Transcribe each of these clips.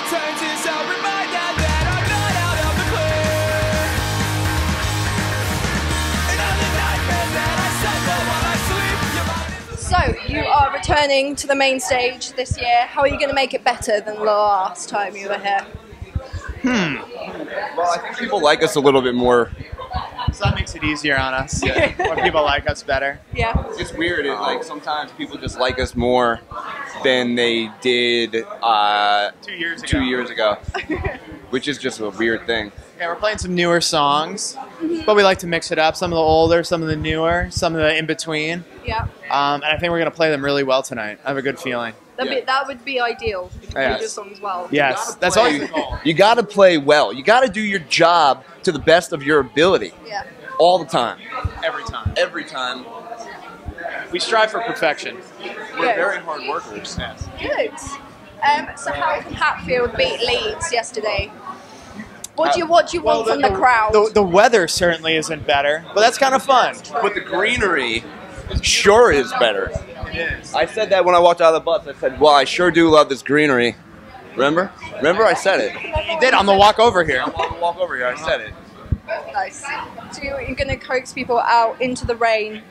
returns is a reminder that I'm not out of the clear. And all the nightmares that I suffer while I sleep, your mind is So, you are returning to the main stage this year. How are you going to make it better than the last time you were here? Well, I think people like us a little bit more. So that makes it easier on us when people like us better. Yeah. It's weird. Like sometimes people just like us more than they did 2 years ago. 2 years ago, which is just a weird thing. Yeah, we're playing some newer songs, but we like to mix it up. Some of the older, some of the newer, some of the in between. Yeah. And I think we're going to play them really well tonight. I have a good feeling. That would be ideal. Yes. Your songs well. Yes, that's always the goal. You got to play well. You got to do your job to the best of your ability. Yeah. All the time. Every time. Every time. We strive for perfection. We're very hard workers. Yes. Good. So how did Hatfield beat Leeds yesterday? What do you want from the crowd? The weather certainly isn't better, but that's kind of fun. But the greenery sure is better. It is. I said that when I walked out of the bus. I said, well, I sure do love this greenery. Remember? Remember I said it. You did on the walk over here. On the walk over here, I said it. Nice. So you're going to coax people out into the rain,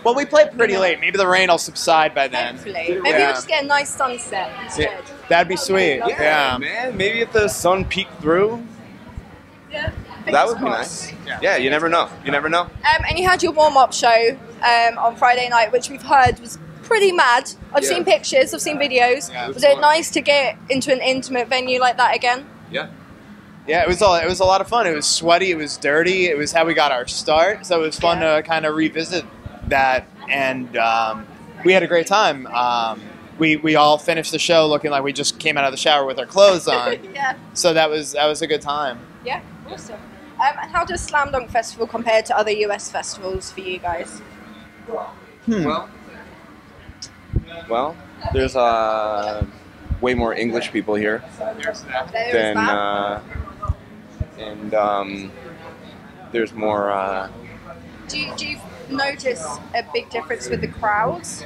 Well, we played pretty late. Maybe the rain will subside by then. hopefully. Maybe we'll just get a nice sunset instead. Yeah, that'd be sweet. Yeah. Man, maybe if the sun peeked through, Yeah. that would be Fingers nice. Yeah, you never know. You never know. And you had your warm-up show on Friday night, which we've heard was pretty mad. I've Yeah. seen pictures, I've seen videos. Yeah, it was was it fun. nice to get into an intimate venue like that again? Yeah. Yeah, it was a lot of fun. It was sweaty, it was dirty, it was how we got our start. So it was fun to kind of revisit that, and we had a great time. We all finished the show looking like we just came out of the shower with our clothes on. Yeah. So that was a good time. Yeah, awesome. And how does Slam Dunk Festival compare to other US festivals for you guys? Well, there's way more English people here There's that. There is than, that. and there's more. Do you notice a big difference with the crowds?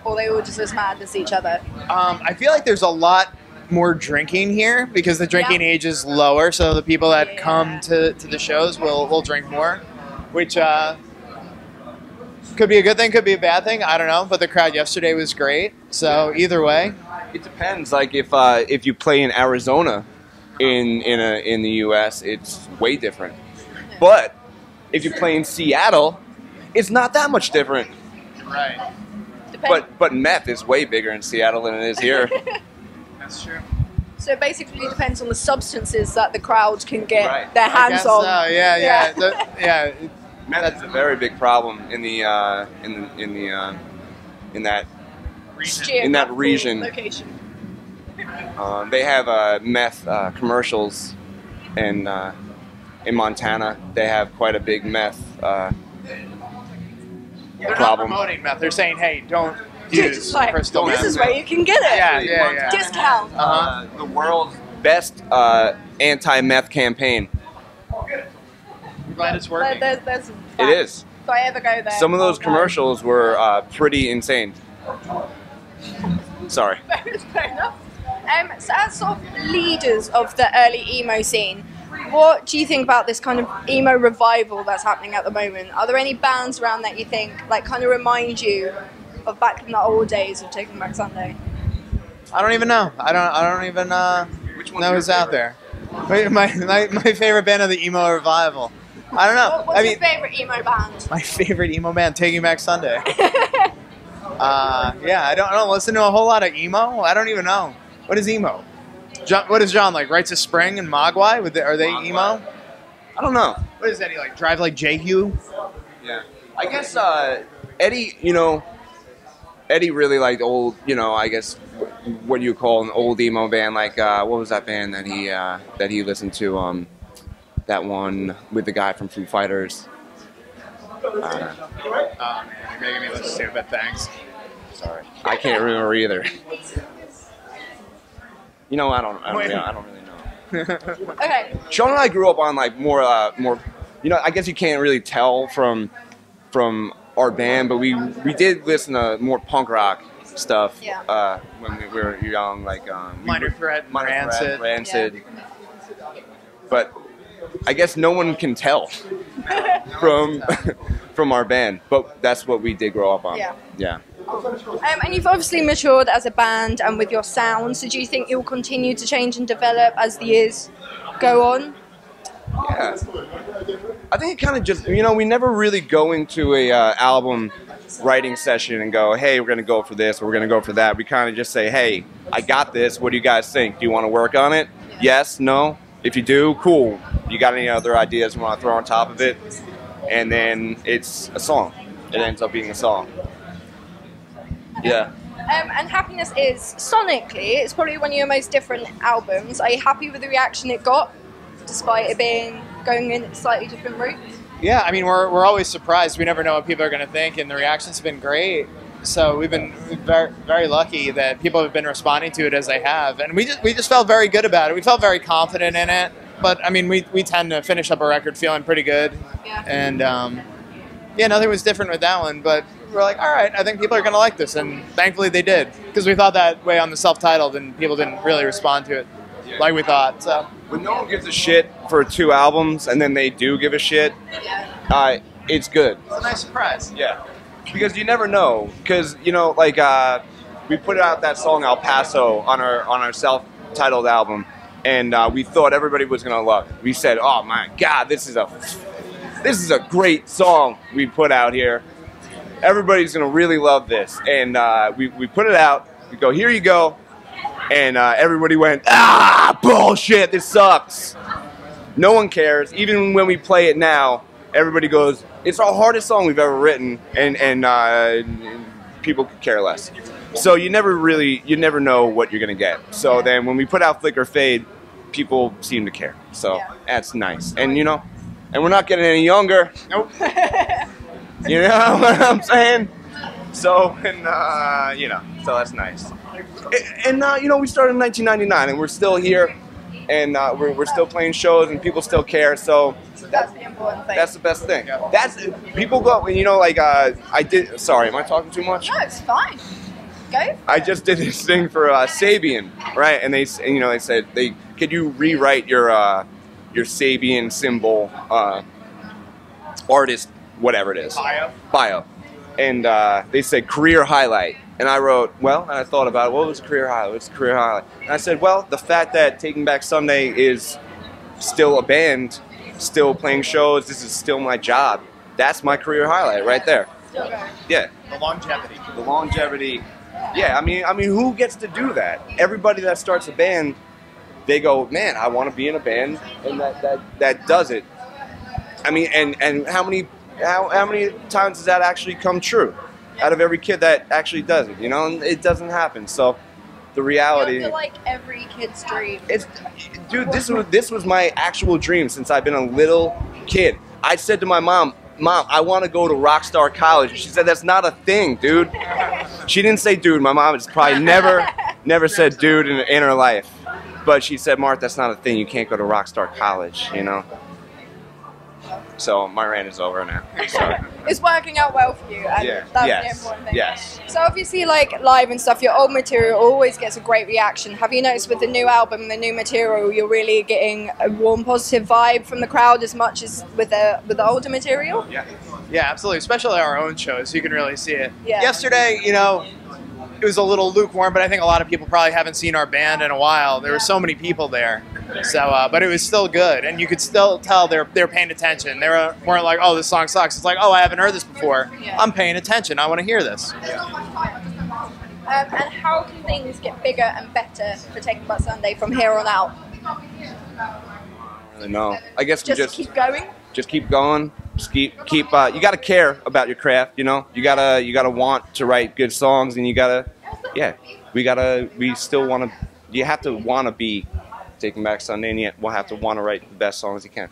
Or are they all just as mad as each other? I feel like there's a lot more drinking here because the drinking age is lower, so the people that come to the shows will drink more, which could be a good thing, could be a bad thing. I don't know, but the crowd yesterday was great. So either way, It depends. Like if you play in Arizona, in the U.S., it's way different. But if you play in Seattle, it's not that much different. right? But meth is way bigger in Seattle than it is here. That's true. So it basically depends on the substances that the crowd can get Right. their I hands guess on. so, yeah. Yeah. Meth is a very big problem in that Geographical region. Location. They have meth commercials, and in Montana they have quite a big meth They're not problem. promoting meth. They're saying, hey, don't Just use like, crystal this meth. is where you can get it. Yeah, yeah, yeah. Discount. The world's best anti-meth campaign. I'm glad it's working. There's It is. If I ever go there, Some of those I'll go. commercials were pretty insane. Sorry. Fair enough. So as sort of leaders of the early emo scene, what do you think about this kind of emo revival that's happening at the moment? Are there any bands around that you think like kind of remind you of back in the old days of Taking Back Sunday? I don't even know. I don't even Which one's know your who's out favorite? there. My favorite band of the emo revival. I don't know. What's I your mean, favorite emo band? my favorite emo band, Taking Back Sunday. Yeah, I don't listen to a whole lot of emo. I don't even know. What is emo? What is John like? Rites of Spring and Mogwai? Are they emo? I don't know. What is Eddie like? Drive Like Jehu? Yeah. I guess Eddie, Eddie really liked old, I guess what do you call an old emo band? Like what was that band that he listened to? That one with the guy from Foo Fighters. Oh man, you're making me look stupid. Thanks. Sorry, I can't remember either. I don't really know. Okay. Sean and I grew up on like more. I guess you can't really tell from our band, but we did listen to more punk rock stuff. Yeah. When we were young, like Minor Threat, Rancid. But I guess no one can tell from from our band, but that's what we did grow up on. Yeah. And you've obviously matured as a band and with your sound, so do you think you'll continue to change and develop as the years go on? Yeah. I think it kind of just, we never really go into a album writing session and go, hey, we're going to go for this, or we're going to go for that. We kind of just say, hey, I got this. What do you guys think? Do you want to work on it? Yes? No? If you do, cool. You got any other ideas you want to throw on top of it? And then it's a song. It ends up being a song. Yeah. And Happiness is, sonically, it's probably one of your most different albums. Are you happy with the reaction it got, despite it being going in a slightly different route? Yeah, I mean, we're always surprised. We never know what people are going to think, and the reaction's been great. So we've been very, very lucky that people have been responding to it as they have, and we just felt very good about it. We felt very confident in it. But I mean, we tend to finish up a record feeling pretty good, and nothing was different with that one. But we're like, all right, I think people are going to like this, and thankfully they did, because we thought that way on the self-titled, and people didn't really respond to it like we thought. So when no one gives a shit for 2 albums, and then they do give a shit, it's good. It's a nice surprise. Yeah, because you never know. Because we put out that song El Paso on our self-titled album, and we thought everybody was gonna love it. We said, oh my God, this is a great song we put out here. Everybody's gonna really love this, and we put it out. We go, here you go. And everybody went, bullshit, this sucks. No one cares. Even when we play it now, everybody goes, it's our hardest song we've ever written, and people could care less. So you never know what you're going to get. So then when we put out Flicker Fade, people seem to care. So that's nice. And, and we're not getting any younger. Nope. You know what I'm saying? So, and, so that's nice. And we started in 1999, and we're still here, and we're still playing shows, and people still care. So that's the important thing. That's the best thing. That's people go. I did. Sorry, am I talking too much? No, it's fine. Go. I just did this thing for Sabian, right? And they said, could you rewrite your Sabian symbol artist, whatever it is, bio, and they said career highlight. And I wrote, and I thought about it, what was a career highlight? What's a career highlight? And I said, well, the fact that Taking Back Sunday is still a band, still playing shows, this is still my job. That's my career highlight right there. Still going. Yeah. The longevity. The longevity. Yeah, I mean, who gets to do that? Everybody that starts a band, they go, man, I want to be in a band, and that does it. I mean, and how many times does that actually come true? Out of every kid that actually does it, and it doesn't happen. So the reality, I feel like every kid's dream. Dude, this was my actual dream since I've been a little kid. I said to my mom, I want to go to Rockstar College. She said, that's not a thing, dude. She didn't say dude. My mom has probably never said dude in her life. But she said, Mark, that's not a thing. You can't go to Rockstar College, So my rant is over now. Sorry. It's working out well for you, and that's the important thing. Yes. So obviously, live and stuff, your old material always gets a great reaction. Have you noticed with the new album, the new material, you're really getting a warm, positive vibe from the crowd as much as with the older material? Yeah, absolutely. Especially our own shows, you can really see it. Yeah. Yesterday, it was a little lukewarm, but I think a lot of people probably haven't seen our band in a while. There were so many people there. So, but it was still good, and you could still tell they're paying attention. They weren't like, oh, this song sucks. It's like, oh, I haven't heard this before. Yeah. I'm paying attention. I want to hear this. And how can things get bigger and better for Taking Back Sunday from here on out? I don't know. I guess just keep going. Just keep going. Just keep. You got to care about your craft. You gotta want to write good songs, and we still want to. You have to want to be Taking Back Sunday, and yet we'll have to want to write the best songs you can.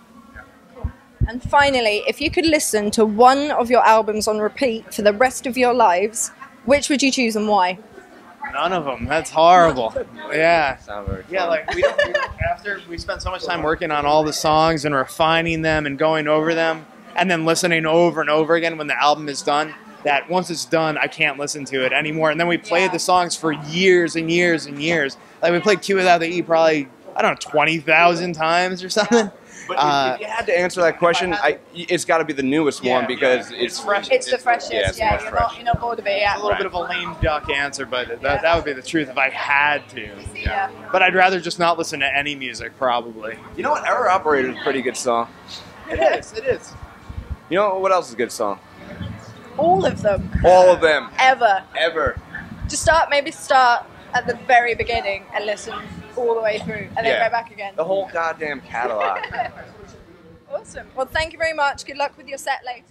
And finally, if you could listen to one of your albums on repeat for the rest of your lives, which would you choose and why? None of them. That's horrible. Yeah. Sound very fun. Yeah, after we spent so much time working on all the songs and refining them and going over them, and then listening over and over again when the album is done, that once it's done, I can't listen to it anymore. And then we played Yeah. the songs for years and years and years. Like we played Q Without the E probably, I don't know, 20,000 times or something. But if you had to answer that question, it's got to be the newest one because it's fresh. It's the freshest. Yeah, it's the most fresh. You're not bored of it yet. A little bit of a lame duck answer, but that would be the truth if I had to. Yeah. But I'd rather just not listen to any music, probably. You know what? Error Operator is a pretty good song. It is. You know what else is a good song? All of them. All of them. Ever. Just start at the very beginning and listen all the way through, and then go back again. The whole goddamn catalog. Awesome. Well, thank you very much. Good luck with your set later.